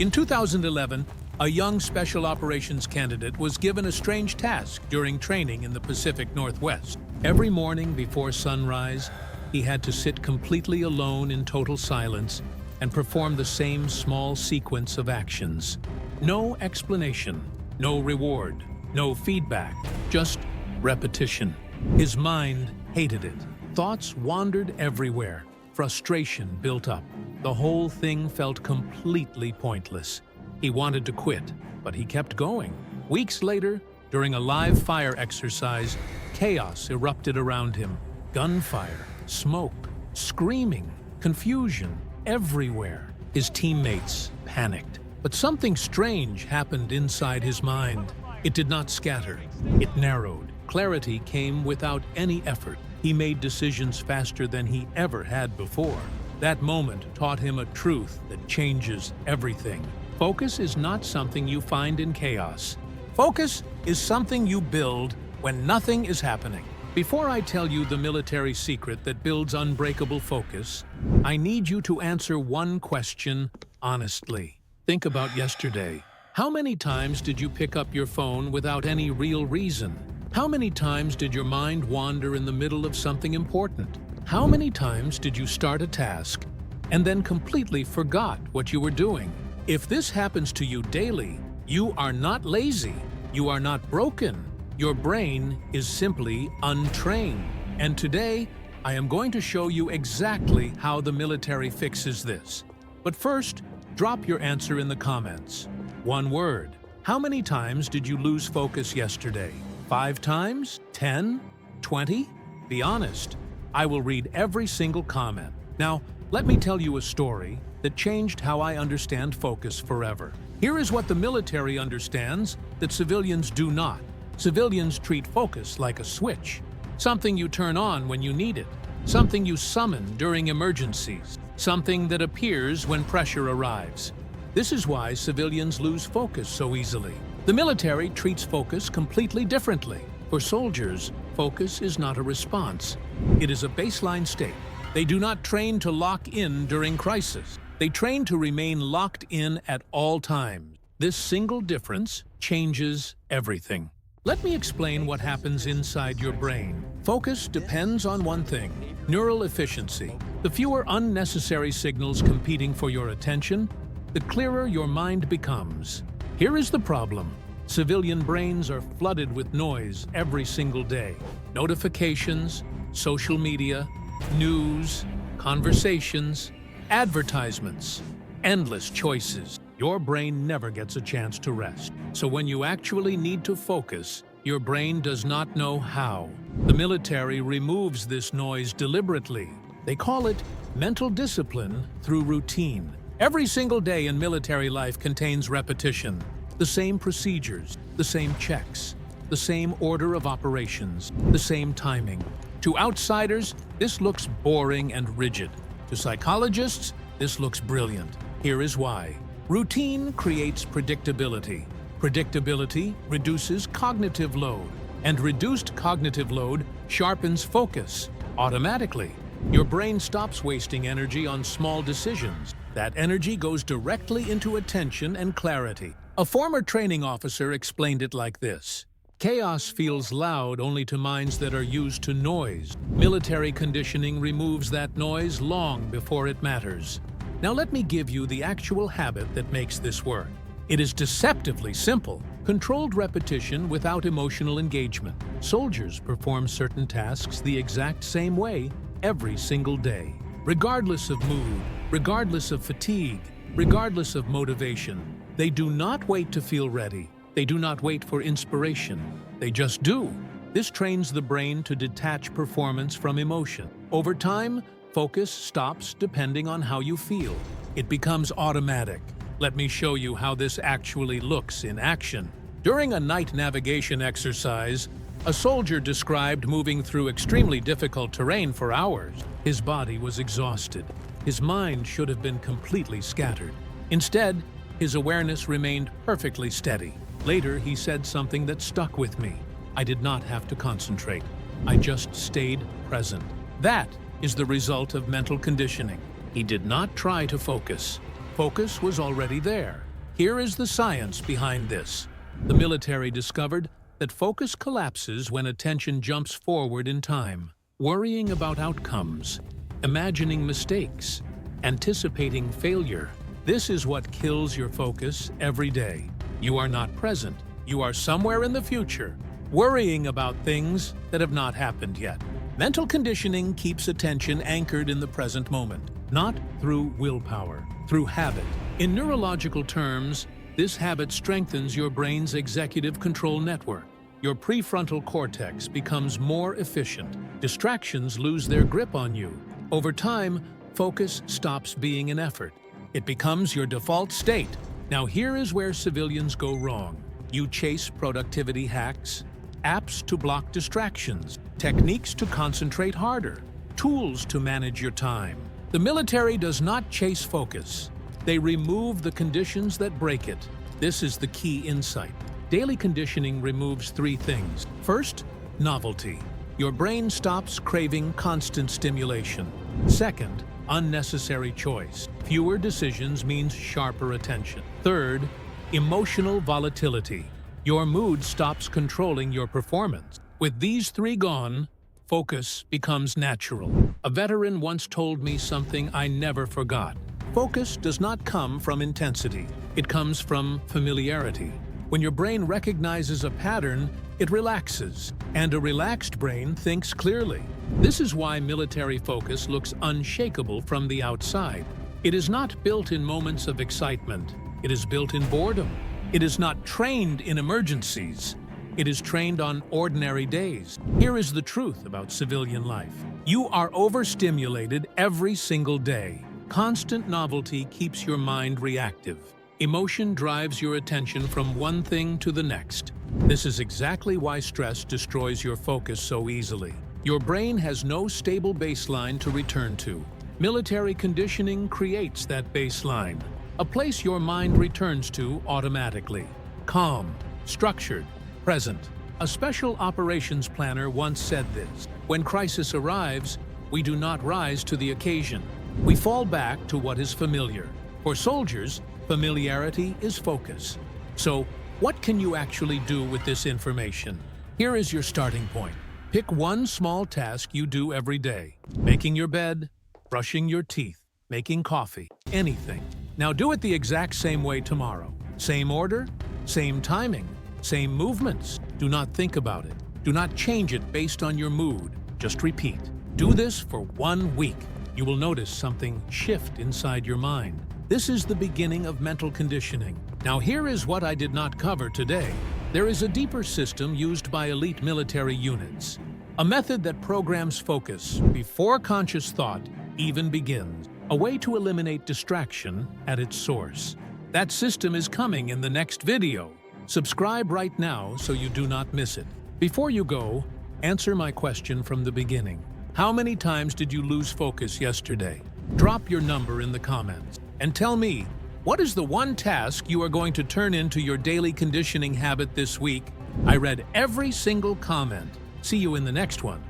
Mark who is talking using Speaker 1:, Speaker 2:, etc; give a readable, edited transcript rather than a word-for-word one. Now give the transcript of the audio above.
Speaker 1: In 2011, a young special operations candidate was given a strange task during training in the Pacific Northwest. Every morning before sunrise, he had to sit completely alone in total silence and perform the same small sequence of actions. No explanation, no reward, no feedback, just repetition. His mind hated it. Thoughts wandered everywhere. Frustration built up. The whole thing felt completely pointless. He wanted to quit, but he kept going. Weeks later, during a live fire exercise, chaos erupted around him. Gunfire, smoke, screaming, confusion, everywhere. His teammates panicked. But something strange happened inside his mind. It did not scatter. It narrowed. Clarity came without any effort. He made decisions faster than he ever had before. That moment taught him a truth that changes everything. Focus is not something you find in chaos. Focus is something you build when nothing is happening. Before I tell you the military secret that builds unbreakable focus, I need you to answer one question honestly. Think about yesterday. How many times did you pick up your phone without any real reason? How many times did your mind wander in the middle of something important? How many times did you start a task and then completely forgot what you were doing? If this happens to you daily, you are not lazy. You are not broken. Your brain is simply untrained. And today, I am going to show you exactly how the military fixes this. But first, drop your answer in the comments. One word. How many times did you lose focus yesterday? 5 times? 10? 20? Be honest. I will read every single comment. Now, let me tell you a story that changed how I understand focus forever. Here is what the military understands that civilians do not. Civilians treat focus like a switch, something you turn on when you need it, something you summon during emergencies, something that appears when pressure arrives. This is why civilians lose focus so easily. The military treats focus completely differently. For soldiers, focus is not a response. It is a baseline state. They do not train to lock in during crisis. They train to remain locked in at all times. This single difference changes everything. Let me explain what happens inside your brain. Focus depends on one thing: neural efficiency. The fewer unnecessary signals competing for your attention, the clearer your mind becomes. Here is the problem. Civilian brains are flooded with noise every single day. Notifications, social media, news, conversations, advertisements, endless choices. Your brain never gets a chance to rest. So when you actually need to focus, your brain does not know how. The military removes this noise deliberately. They call it mental discipline through routine. Every single day in military life contains repetition. The same procedures, the same checks, the same order of operations, the same timing. To outsiders, this looks boring and rigid. To psychologists, this looks brilliant. Here is why. Routine creates predictability. Predictability reduces cognitive load, and reduced cognitive load sharpens focus automatically. Your brain stops wasting energy on small decisions. That energy goes directly into attention and clarity. A former training officer explained it like this: chaos feels loud only to minds that are used to noise. Military conditioning removes that noise long before it matters. Now let me give you the actual habit that makes this work. It is deceptively simple. Controlled repetition without emotional engagement. Soldiers perform certain tasks the exact same way every single day. Regardless of mood, regardless of fatigue, regardless of motivation. They do not wait to feel ready. They do not wait for inspiration. They just do. This trains the brain to detach performance from emotion. Over time, focus stops depending on how you feel. It becomes automatic. Let me show you how this actually looks in action. During a night navigation exercise, a soldier described moving through extremely difficult terrain for hours. His body was exhausted. His mind should have been completely scattered. Instead, his awareness remained perfectly steady. Later, he said something that stuck with me. I did not have to concentrate. I just stayed present. That is the result of mental conditioning. He did not try to focus. Focus was already there. Here is the science behind this. The military discovered that focus collapses when attention jumps forward in time, worrying about outcomes, imagining mistakes, anticipating failure. This is what kills your focus every day. You are not present. You are somewhere in the future, worrying about things that have not happened yet. Mental conditioning keeps attention anchored in the present moment, not through willpower, through habit. In neurological terms, this habit strengthens your brain's executive control network. Your prefrontal cortex becomes more efficient. Distractions lose their grip on you. Over time, focus stops being an effort. It becomes your default state. Now here is where civilians go wrong. You chase productivity hacks, apps to block distractions, techniques to concentrate harder, tools to manage your time. The military does not chase focus. They remove the conditions that break it. This is the key insight. Daily conditioning removes three things. First, novelty. Your brain stops craving constant stimulation. Second, unnecessary choice. Fewer decisions means sharper attention. Third, emotional volatility. Your mood stops controlling your performance. With these three gone, focus becomes natural. A veteran once told me something I never forgot. Focus does not come from intensity. It comes from familiarity. When your brain recognizes a pattern, it relaxes, and a relaxed brain thinks clearly. This is why military focus looks unshakable from the outside. It is not built in moments of excitement. It is built in boredom. It is not trained in emergencies. It is trained on ordinary days. Here is the truth about civilian life. You are overstimulated every single day. Constant novelty keeps your mind reactive. Emotion drives your attention from one thing to the next. This is exactly why stress destroys your focus so easily. Your brain has no stable baseline to return to. Military conditioning creates that baseline, a place your mind returns to automatically. Calm, structured, present. A special operations planner once said this: "When crisis arrives, we do not rise to the occasion. We fall back to what is familiar." For soldiers, familiarity is focus. So, what can you actually do with this information? Here is your starting point. Pick one small task you do every day. Making your bed, brushing your teeth, making coffee, anything. Now do it the exact same way tomorrow. Same order, same timing, same movements. Do not think about it. Do not change it based on your mood. Just repeat. Do this for 1 week. You will notice something shift inside your mind. This is the beginning of mental conditioning. Now here is what I did not cover today. There is a deeper system used by elite military units. A method that programs focus before conscious thought even begins. A way to eliminate distraction at its source. That system is coming in the next video. Subscribe right now so you do not miss it. Before you go, answer my question from the beginning. How many times did you lose focus yesterday? Drop your number in the comments. And tell me, what is the one task you are going to turn into your daily conditioning habit this week? I read every single comment. See you in the next one.